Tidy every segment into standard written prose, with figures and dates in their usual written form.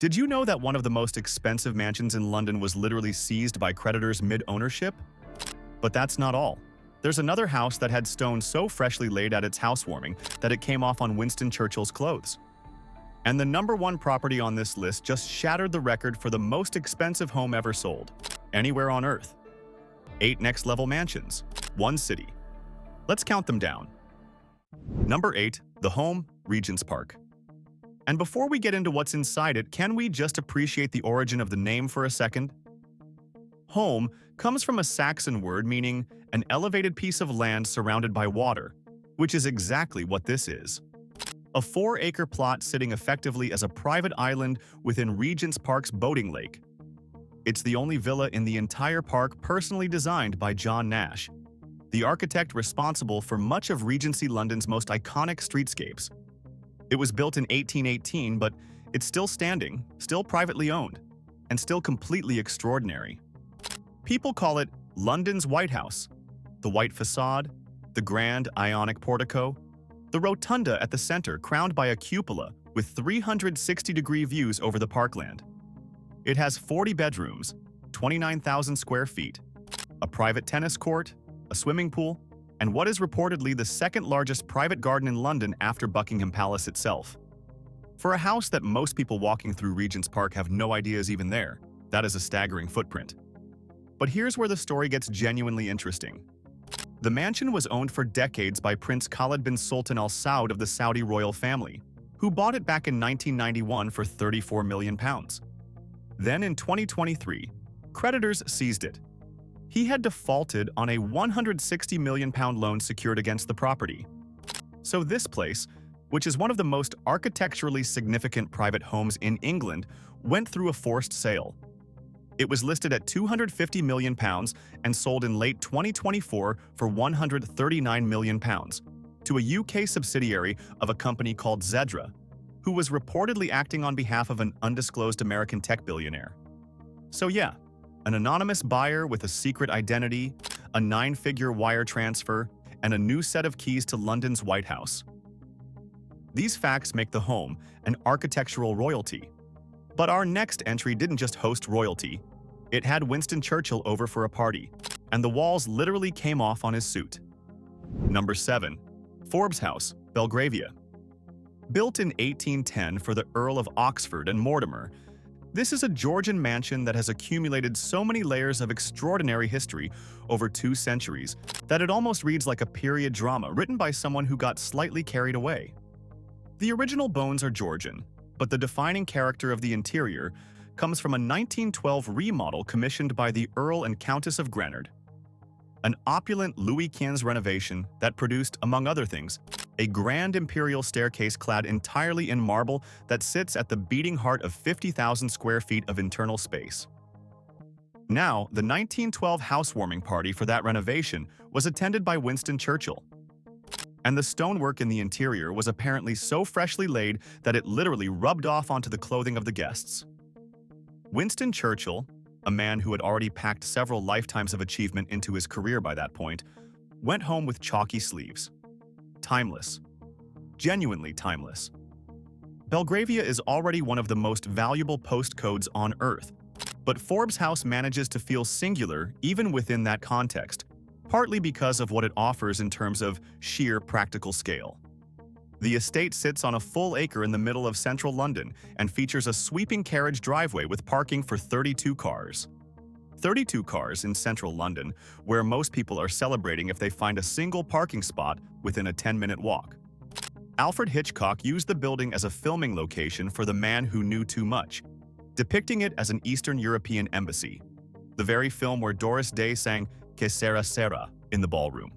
Did you know that one of the most expensive mansions in London was literally seized by creditors mid-ownership? But that's not all. There's another house that had stone so freshly laid at its housewarming that it came off on Winston Churchill's clothes. And the #1 property on this list just shattered the record for the most expensive home ever sold, anywhere on Earth. 8 next-level mansions, 1 city. Let's count them down. Number 8, the home, Regent's Park. And before we get into what's inside it, can we just appreciate the origin of the name for a second? Home comes from a Saxon word meaning an elevated piece of land surrounded by water, which is exactly what this is. A 4-acre plot sitting effectively as a private island within Regent's Park's boating lake. It's the only villa in the entire park personally designed by John Nash, the architect responsible for much of Regency London's most iconic streetscapes. It was built in 1818, but it's still standing, still privately owned, and still completely extraordinary. People call it London's White House. The white facade, the grand Ionic portico, the rotunda at the center crowned by a cupola with 360-degree views over the parkland. It has 40 bedrooms, 29,000 square feet, a private tennis court, a swimming pool, and what is reportedly the second largest private garden in London after Buckingham Palace itself. For a house that most people walking through Regent's Park have no idea is even there, that is a staggering footprint. But here's where the story gets genuinely interesting. The mansion was owned for decades by Prince Khalid bin Sultan Al Saud of the Saudi royal family, who bought it back in 1991 for £34 million. Then in 2023, creditors seized it. He had defaulted on a £160 million loan secured against the property. So this place, which is one of the most architecturally significant private homes in England, went through a forced sale. It was listed at £250 million and sold in late 2024 for £139 million to a UK subsidiary of a company called Zedra, who was reportedly acting on behalf of an undisclosed American tech billionaire. So yeah, an anonymous buyer with a secret identity, a 9-figure wire transfer, and a new set of keys to London's White House. These facts make the home an architectural royalty. But our next entry didn't just host royalty. It had Winston Churchill over for a party, and the walls literally came off on his suit. Number 7. Forbes House, Belgravia. Built in 1810 for the Earl of Oxford and Mortimer, this is a Georgian mansion that has accumulated so many layers of extraordinary history over 2 centuries that it almost reads like a period drama written by someone who got slightly carried away. The original bones are Georgian, but the defining character of the interior comes from a 1912 remodel commissioned by the Earl and Countess of Grenard. An opulent Louis XV renovation that produced, among other things, a grand imperial staircase clad entirely in marble that sits at the beating heart of 50,000 square feet of internal space. Now, the 1912 housewarming party for that renovation was attended by Winston Churchill. And the stonework in the interior was apparently so freshly laid that it literally rubbed off onto the clothing of the guests. Winston Churchill, a man who had already packed several lifetimes of achievement into his career by that point, went home with chalky sleeves. Timeless. Genuinely timeless. Belgravia is already one of the most valuable postcodes on Earth, but Forbes House manages to feel singular even within that context, partly because of what it offers in terms of sheer practical scale. The estate sits on a full acre in the middle of central London and features a sweeping carriage driveway with parking for 32 cars. 32 cars in central London, where most people are celebrating if they find a single parking spot within a 10-minute walk. Alfred Hitchcock used the building as a filming location for The Man Who Knew Too Much, depicting it as an Eastern European embassy, the very film where Doris Day sang Que Sera Sera in the ballroom.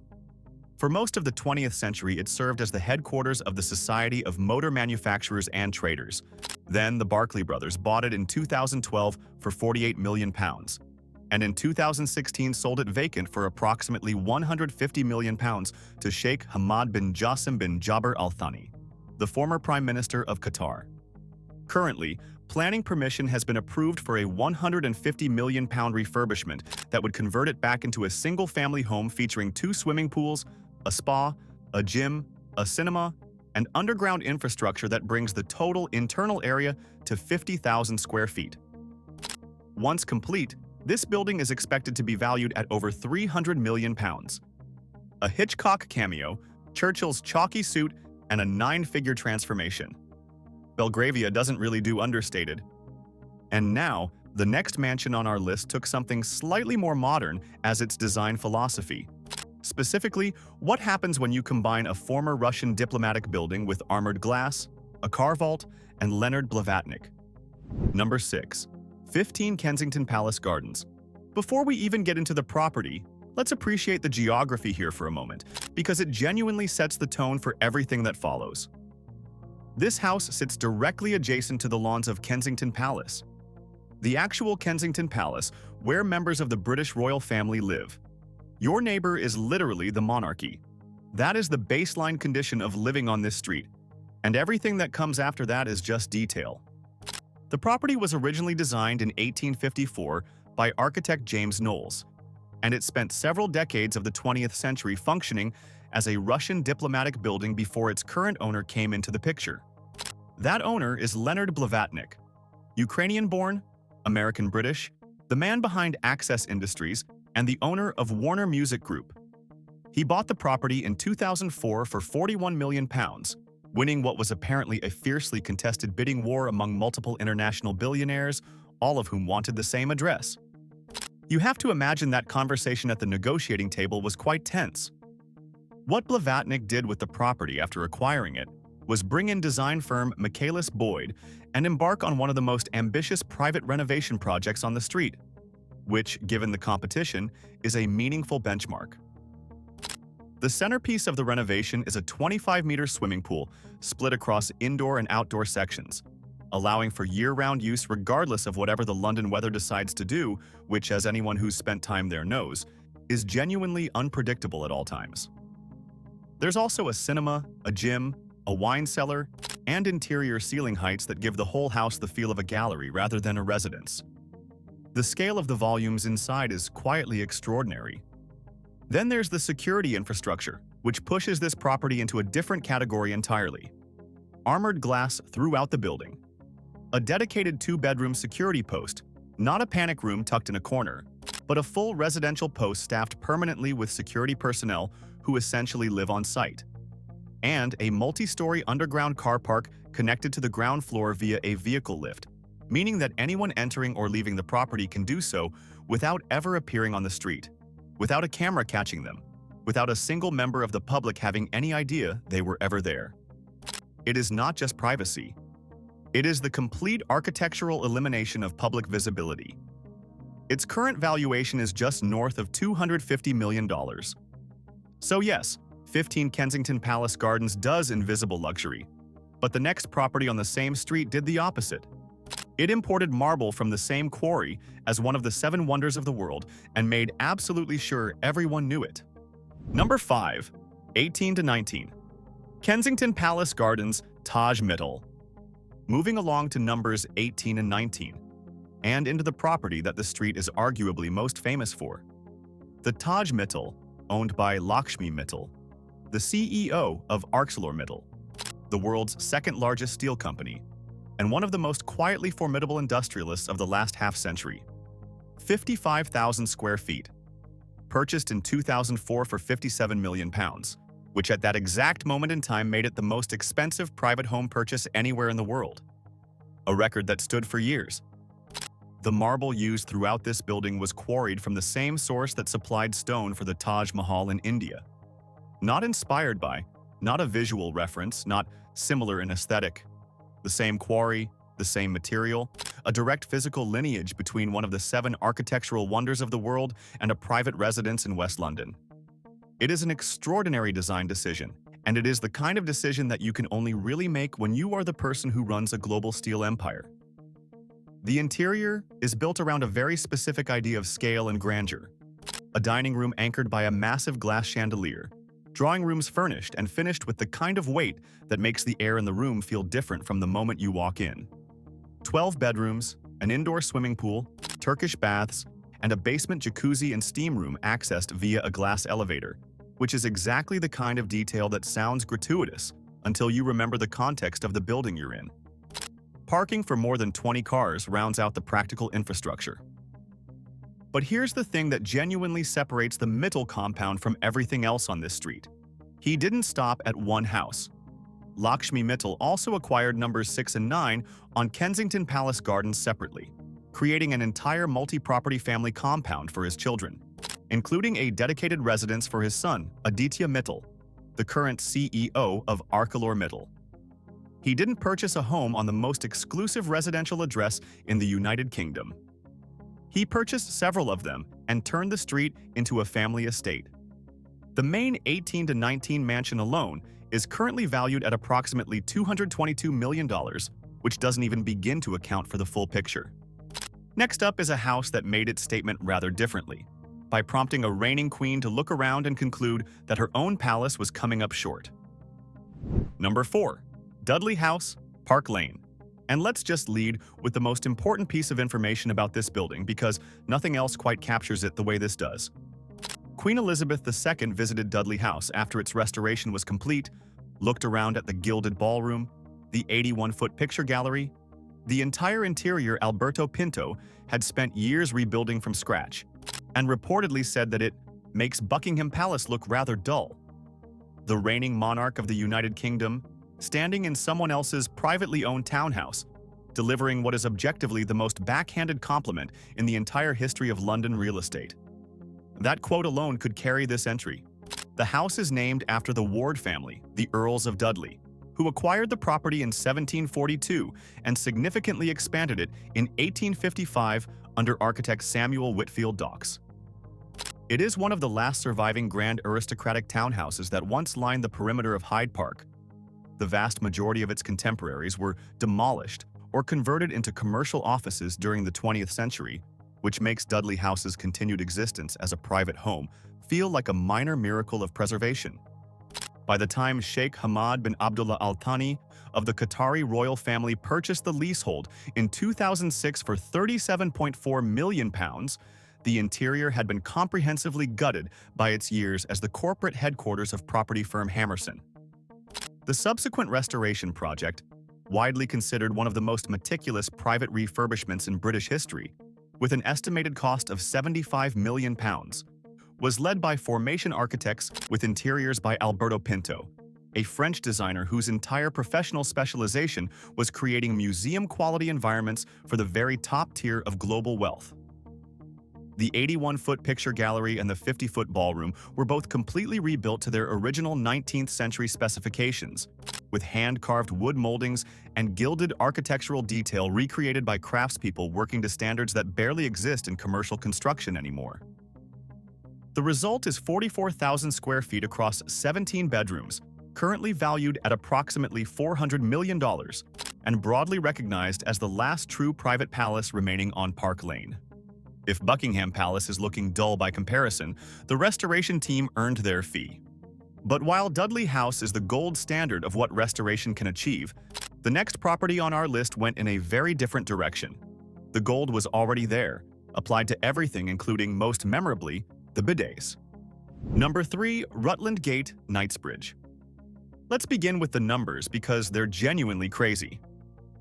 For most of the 20th century, it served as the headquarters of the Society of Motor Manufacturers and Traders. Then the Barclay brothers bought it in 2012 for £48 million, and in 2016 sold it vacant for approximately £150 million to Sheikh Hamad bin Jassim bin Jabir Al Thani, the former Prime Minister of Qatar. Currently, planning permission has been approved for a £150 million refurbishment that would convert it back into a single-family home featuring 2 swimming pools, a spa, a gym, a cinema, and underground infrastructure that brings the total internal area to 50,000 square feet. Once complete, this building is expected to be valued at over £300 million. A Hitchcock cameo, Churchill's chalky suit, and a 9-figure transformation. Belgravia doesn't really do understated. And now, the next mansion on our list took something slightly more modern as its design philosophy. Specifically, what happens when you combine a former Russian diplomatic building with armored glass, a car vault, and Leonard Blavatnik? Number 6. 15 Kensington Palace Gardens. Before we even get into the property, let's appreciate the geography here for a moment, because it genuinely sets the tone for everything that follows. This house sits directly adjacent to the lawns of Kensington Palace, the actual Kensington Palace, where members of the British royal family live. Your neighbor is literally the monarchy. That is the baseline condition of living on this street, and everything that comes after that is just detail. The property was originally designed in 1854 by architect James Knowles, and it spent several decades of the 20th century functioning as a Russian diplomatic building before its current owner came into the picture. That owner is Leonard Blavatnik, Ukrainian-born, American-British, the man behind Access Industries, and the owner of Warner Music Group. He bought the property in 2004 for £41 million, winning what was apparently a fiercely contested bidding war among multiple international billionaires, all of whom wanted the same address. You have to imagine that conversation at the negotiating table was quite tense. What Blavatnik did with the property after acquiring it was bring in design firm Michaelis Boyd and embark on one of the most ambitious private renovation projects on the street, which, given the competition, is a meaningful benchmark. The centerpiece of the renovation is a 25-meter swimming pool split across indoor and outdoor sections, allowing for year-round use regardless of whatever the London weather decides to do, which, as anyone who's spent time there knows, is genuinely unpredictable at all times. There's also a cinema, a gym, a wine cellar, and interior ceiling heights that give the whole house the feel of a gallery rather than a residence. The scale of the volumes inside is quietly extraordinary. Then there's the security infrastructure, which pushes this property into a different category entirely. Armored glass throughout the building. A dedicated 2-bedroom security post, not a panic room tucked in a corner, but a full residential post staffed permanently with security personnel who essentially live on site. And a multi-story underground car park connected to the ground floor via a vehicle lift, meaning that anyone entering or leaving the property can do so without ever appearing on the street, without a camera catching them, without a single member of the public having any idea they were ever there. It is not just privacy. It is the complete architectural elimination of public visibility. Its current valuation is just north of $250 million. So yes, 15 Kensington Palace Gardens does invisible luxury, but the next property on the same street did the opposite. It imported marble from the same quarry as one of the 7 wonders of the world and made absolutely sure everyone knew it. Number 5. 18 to 19. Kensington Palace Gardens, Taj Mittal. Moving along to numbers 18 and 19, and into the property that the street is arguably most famous for. The Taj Mittal, owned by Lakshmi Mittal, the CEO of ArcelorMittal, the world's second-largest steel company, and one of the most quietly formidable industrialists of the last half-century. 55,000 square feet. Purchased in 2004 for £57 million, which at that exact moment in time made it the most expensive private home purchase anywhere in the world. A record that stood for years. The marble used throughout this building was quarried from the same source that supplied stone for the Taj Mahal in India. Not inspired by, not a visual reference, not similar in aesthetic. The same quarry, the same material, a direct physical lineage between one of the 7 architectural wonders of the world and a private residence in West London. It is an extraordinary design decision, and it is the kind of decision that you can only really make when you are the person who runs a global steel empire. The interior is built around a very specific idea of scale and grandeur. A dining room anchored by a massive glass chandelier, drawing rooms furnished and finished with the kind of weight that makes the air in the room feel different from the moment you walk in. 12 bedrooms, an indoor swimming pool, Turkish baths, and a basement jacuzzi and steam room accessed via a glass elevator, which is exactly the kind of detail that sounds gratuitous until you remember the context of the building you're in. Parking for more than 20 cars rounds out the practical infrastructure. But here's the thing that genuinely separates the Mittal compound from everything else on this street. He didn't stop at one house. Lakshmi Mittal also acquired numbers 6 and 9 on Kensington Palace Gardens separately, creating an entire multi-property family compound for his children, including a dedicated residence for his son, Aditya Mittal, the current CEO of ArcelorMittal. He didn't purchase a home on the most exclusive residential address in the United Kingdom. He purchased several of them and turned the street into a family estate. The main 18 to 19 mansion alone is currently valued at approximately $222 million, which doesn't even begin to account for the full picture. Next up is a house that made its statement rather differently, by prompting a reigning queen to look around and conclude that her own palace was coming up short. Number 4. Dudley House, Park Lane. And let's just lead with the most important piece of information about this building because nothing else quite captures it the way this does. Queen Elizabeth II visited Dudley House after its restoration was complete, looked around at the gilded ballroom, the 81-foot picture gallery. The entire interior Alberto Pinto had spent years rebuilding from scratch, and reportedly said that it makes Buckingham Palace look rather dull. The reigning monarch of the United Kingdom, standing in someone else's privately owned townhouse, delivering what is objectively the most backhanded compliment in the entire history of London real estate. That quote alone could carry this entry. The house is named after the Ward family, the Earls of Dudley, who acquired the property in 1742 and significantly expanded it in 1855 under architect Samuel Whitfield Docks. It is one of the last surviving grand aristocratic townhouses that once lined the perimeter of Hyde Park. The vast majority of its contemporaries were demolished or converted into commercial offices during the 20th century, which makes Dudley House's continued existence as a private home feel like a minor miracle of preservation. By the time Sheikh Hamad bin Abdullah Al Thani of the Qatari royal family purchased the leasehold in 2006 for £37.4 million, the interior had been comprehensively gutted by its years as the corporate headquarters of property firm Hammerson. The subsequent restoration project, widely considered one of the most meticulous private refurbishments in British history, with an estimated cost of £75 million, was led by Formation Architects with interiors by Alberto Pinto, a French designer whose entire professional specialization was creating museum-quality environments for the very top tier of global wealth. The 81-foot picture gallery and the 50-foot ballroom were both completely rebuilt to their original 19th century specifications, with hand-carved wood moldings and gilded architectural detail recreated by craftspeople working to standards that barely exist in commercial construction anymore. The result is 44,000 square feet across 17 bedrooms, currently valued at approximately $400 million, and broadly recognized as the last true private palace remaining on Park Lane. If Buckingham Palace is looking dull by comparison, the restoration team earned their fee. But while Dudley House is the gold standard of what restoration can achieve, the next property on our list went in a very different direction. The gold was already there, applied to everything including, most memorably, the bidets. Number 3. Rutland Gate, Knightsbridge. Let's begin with the numbers because they're genuinely crazy.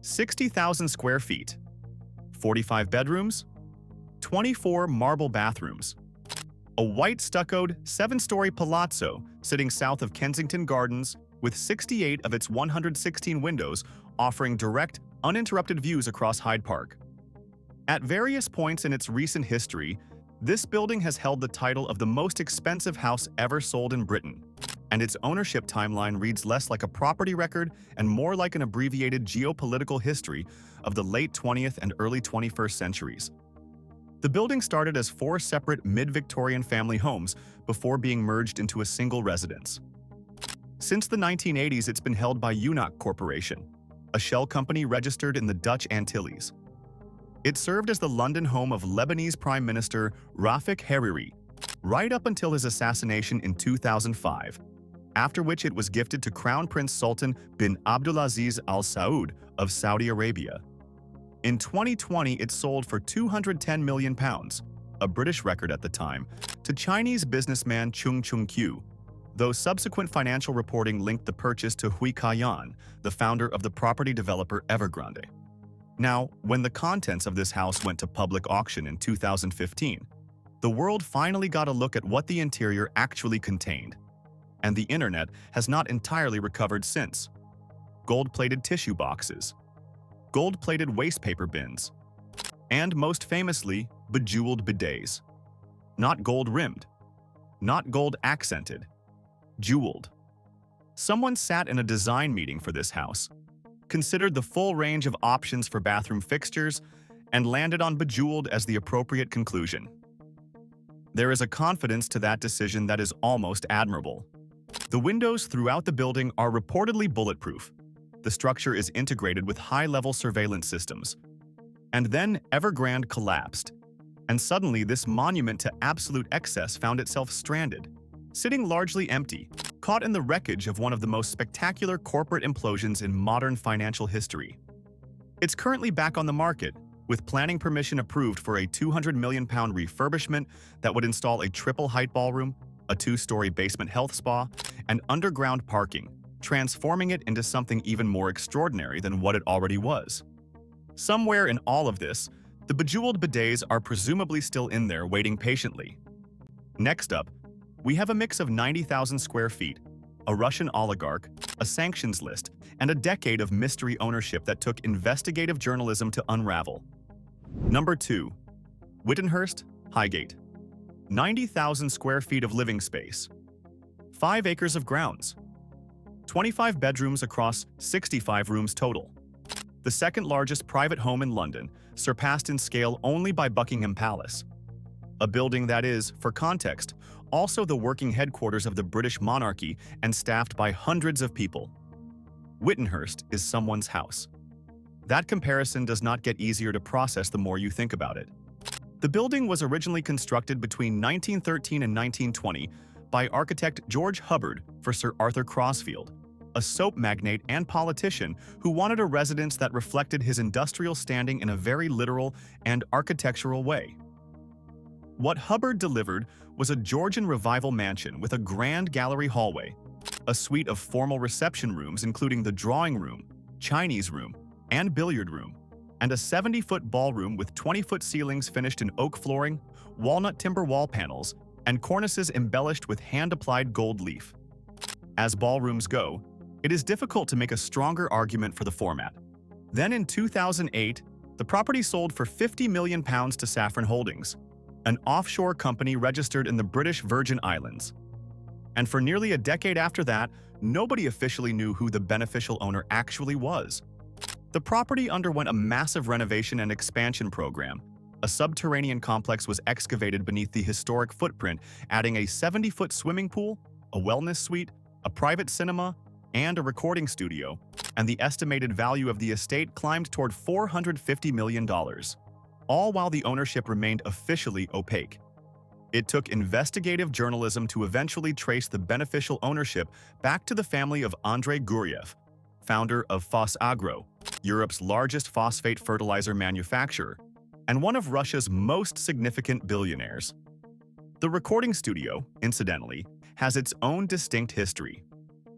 60,000 square feet, 45 bedrooms, 24 marble bathrooms, a white stuccoed 7-story palazzo sitting south of Kensington Gardens with 68 of its 116 windows offering direct, uninterrupted views across Hyde Park. At various points in its recent history, this building has held the title of the most expensive house ever sold in Britain, and its ownership timeline reads less like a property record and more like an abbreviated geopolitical history of the late 20th and early 21st centuries. The building started as 4 separate mid-Victorian family homes before being merged into a single residence. Since the 1980s, it's been held by Unoc Corporation, a shell company registered in the Dutch Antilles. It served as the London home of Lebanese Prime Minister Rafik Hariri, right up until his assassination in 2005, after which it was gifted to Crown Prince Sultan bin Abdulaziz Al Saud of Saudi Arabia. In 2020, it sold for £210 million, a British record at the time, to Chinese businessman Chung Chung-kyu, though subsequent financial reporting linked the purchase to Hui Ka-yan, the founder of the property developer Evergrande. Now, when the contents of this house went to public auction in 2015, the world finally got a look at what the interior actually contained, and the internet has not entirely recovered since. Gold-plated tissue boxes, gold-plated waste paper bins, and most famously, bejewelled bidets. Not gold-rimmed, not gold-accented, jeweled. Someone sat in a design meeting for this house, considered the full range of options for bathroom fixtures, and landed on bejeweled as the appropriate conclusion. There is a confidence to that decision that is almost admirable. The windows throughout the building are reportedly bulletproof. The structure is integrated with high-level surveillance systems. And then Evergrande collapsed, and suddenly this monument to absolute excess found itself stranded, sitting largely empty, caught in the wreckage of one of the most spectacular corporate implosions in modern financial history. It's currently back on the market, with planning permission approved for a £200 million refurbishment that would install a triple-height ballroom, a two-story basement health spa, and underground parking, transforming it into something even more extraordinary than what it already was. Somewhere in all of this, the bejeweled bidets are presumably still in there waiting patiently. Next up, we have a mix of 90,000 square feet, a Russian oligarch, a sanctions list, and a decade of mystery ownership that took investigative journalism to unravel. Number 2. Wittenhurst, Highgate. 90,000 square feet of living space. 5 acres of grounds. 25 bedrooms across 65 rooms total. The second largest private home in London, surpassed in scale only by Buckingham Palace. A building that is, for context, also the working headquarters of the British monarchy and staffed by hundreds of people. Wittenhurst is someone's house. That comparison does not get easier to process the more you think about it. The building was originally constructed between 1913 and 1920 by architect George Hubbard for Sir Arthur Crosfield, a soap magnate and politician who wanted a residence that reflected his industrial standing in a very literal and architectural way. What Hubbard delivered was a Georgian revival mansion with a grand gallery hallway, a suite of formal reception rooms including the drawing room, Chinese room, and billiard room, and a 70-foot ballroom with 20-foot ceilings finished in oak flooring, walnut timber wall panels, and cornices embellished with hand-applied gold leaf. As ballrooms go, it is difficult to make a stronger argument for the format. Then in 2008, the property sold for £50 million to Saffron Holdings, an offshore company registered in the British Virgin Islands. And for nearly a decade after that, nobody officially knew who the beneficial owner actually was. The property underwent a massive renovation and expansion program. A subterranean complex was excavated beneath the historic footprint, adding a 70-foot swimming pool, a wellness suite, a private cinema, and a recording studio, and the estimated value of the estate climbed toward $450 million, all while the ownership remained officially opaque. It took investigative journalism to eventually trace the beneficial ownership back to the family of Andrey Guryev, founder of Phosagro, Europe's largest phosphate fertilizer manufacturer, and one of Russia's most significant billionaires. The recording studio, incidentally, has its own distinct history.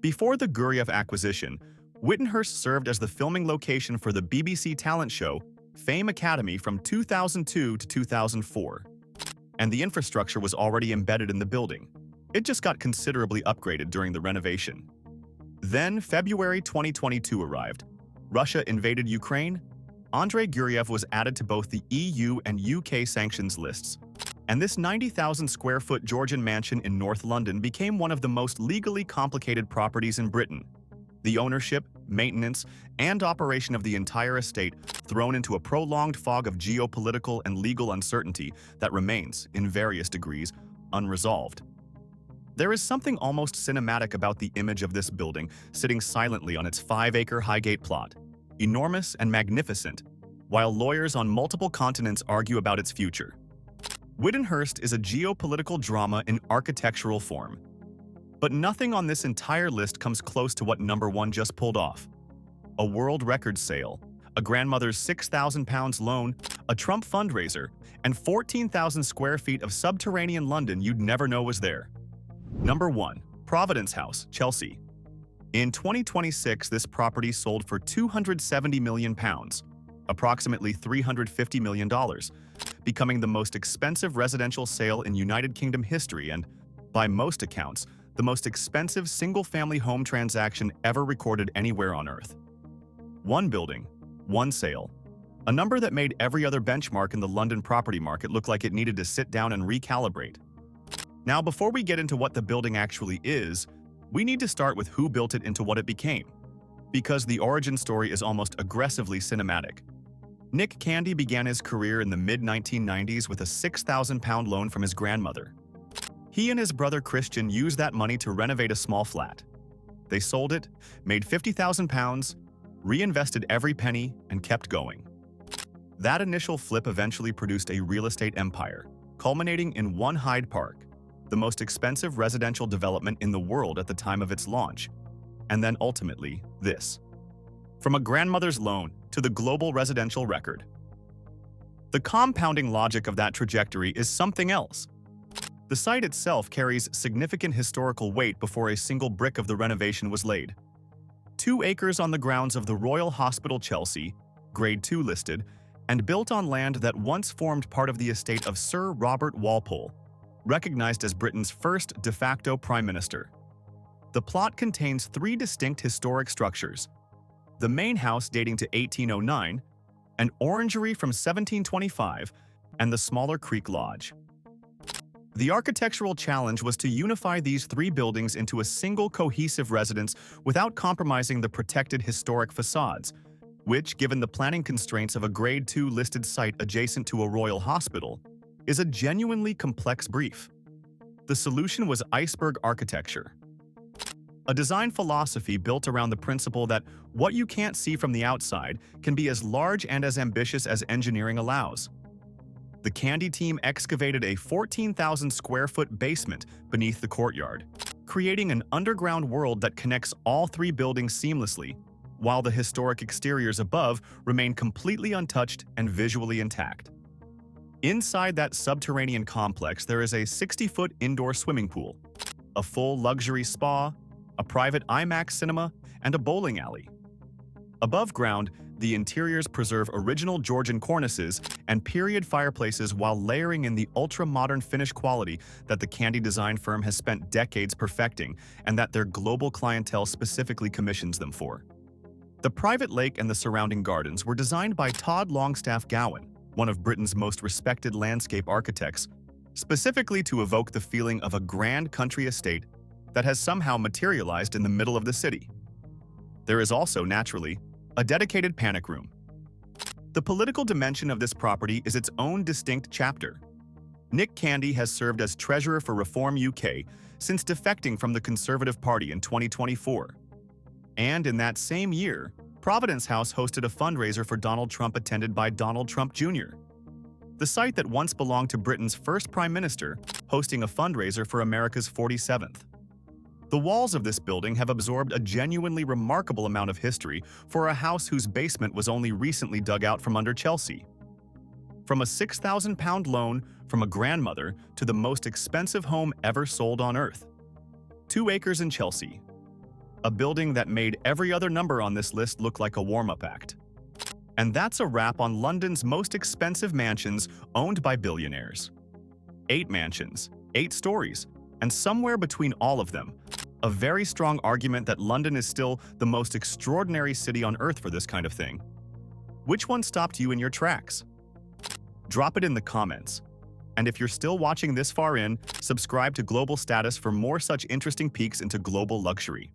Before the Guryev acquisition, Wittenhurst served as the filming location for the BBC talent show Fame Academy from 2002 to 2004. And the infrastructure was already embedded in the building. It just got considerably upgraded during the renovation. Then February 2022 arrived. Russia invaded Ukraine. Andrey Guryev was added to both the EU and UK sanctions lists. And this 90,000 square foot Georgian mansion in North London became one of the most legally complicated properties in Britain. The ownership, maintenance, and operation of the entire estate thrown into a prolonged fog of geopolitical and legal uncertainty that remains, in various degrees, unresolved. There is something almost cinematic about the image of this building sitting silently on its 5-acre Highgate plot, enormous and magnificent, while lawyers on multiple continents argue about its future. Wittenhurst is a geopolitical drama in architectural form. But nothing on this entire list comes close to what number 1 just pulled off. A world record sale, a grandmother's £6,000 loan, a Trump fundraiser, and 14,000 square feet of subterranean London you'd never know was there. Number 1. Providence House, Chelsea. In 2026, this property sold for £270 million, approximately $350 million, becoming the most expensive residential sale in United Kingdom history and, by most accounts, the most expensive single-family home transaction ever recorded anywhere on Earth. One building, one sale. A number that made every other benchmark in the London property market look like it needed to sit down and recalibrate. Now, before we get into what the building actually is, we need to start with who built it into what it became, because the origin story is almost aggressively cinematic. Nick Candy began his career in the mid-1990s with a £6,000 loan from his grandmother. He and his brother Christian used that money to renovate a small flat. They sold it, made £50,000, reinvested every penny, and kept going. That initial flip eventually produced a real estate empire, culminating in One Hyde Park, the most expensive residential development in the world at the time of its launch, and then ultimately this. From a grandmother's loan to the global residential record. The compounding logic of that trajectory is something else. The site itself carries significant historical weight before a single brick of the renovation was laid. 2 acres on the grounds of the Royal Hospital Chelsea, Grade 2 listed, and built on land that once formed part of the estate of Sir Robert Walpole, recognized as Britain's first de facto prime minister. The plot contains 3 distinct historic structures: the main house dating to 1809, an orangery from 1725, and the smaller Creek Lodge. The architectural challenge was to unify these 3 buildings into a single cohesive residence without compromising the protected historic facades, which, given the planning constraints of a Grade 2 listed site adjacent to a royal hospital, is a genuinely complex brief. The solution was iceberg architecture, a design philosophy built around the principle that what you can't see from the outside can be as large and as ambitious as engineering allows. The Candy team excavated a 14,000 square foot basement beneath the courtyard, creating an underground world that connects all 3 buildings seamlessly, while the historic exteriors above remain completely untouched and visually intact. Inside that subterranean complex, there is a 60-foot indoor swimming pool, a full luxury spa, a private IMAX cinema, and a bowling alley. Above ground, the interiors preserve original Georgian cornices and period fireplaces while layering in the ultra-modern finish quality that the Candy design firm has spent decades perfecting and that their global clientele specifically commissions them for. The private lake and the surrounding gardens were designed by Todd Longstaff Gowan, one of Britain's most respected landscape architects, specifically to evoke the feeling of a grand country estate that has somehow materialized in the middle of the city. There is also, naturally, a dedicated panic room. The political dimension of this property is its own distinct chapter. Nick Candy has served as Treasurer for Reform UK since defecting from the Conservative Party in 2024. And in that same year, Providence House hosted a fundraiser for Donald Trump attended by Donald Trump Jr. The site that once belonged to Britain's first Prime Minister, hosting a fundraiser for America's 47th. The walls of this building have absorbed a genuinely remarkable amount of history for a house whose basement was only recently dug out from under Chelsea. From a £6,000 loan from a grandmother to the most expensive home ever sold on Earth. 2 acres in Chelsea. A building that made every other number on this list look like a warm-up act. And that's a wrap on London's most expensive mansions owned by billionaires. 8 mansions, 8 stories, and somewhere between all of them, a very strong argument that London is still the most extraordinary city on Earth for this kind of thing. Which one stopped you in your tracks? Drop it in the comments. And if you're still watching this far in, subscribe to Global Status for more such interesting peeks into global luxury.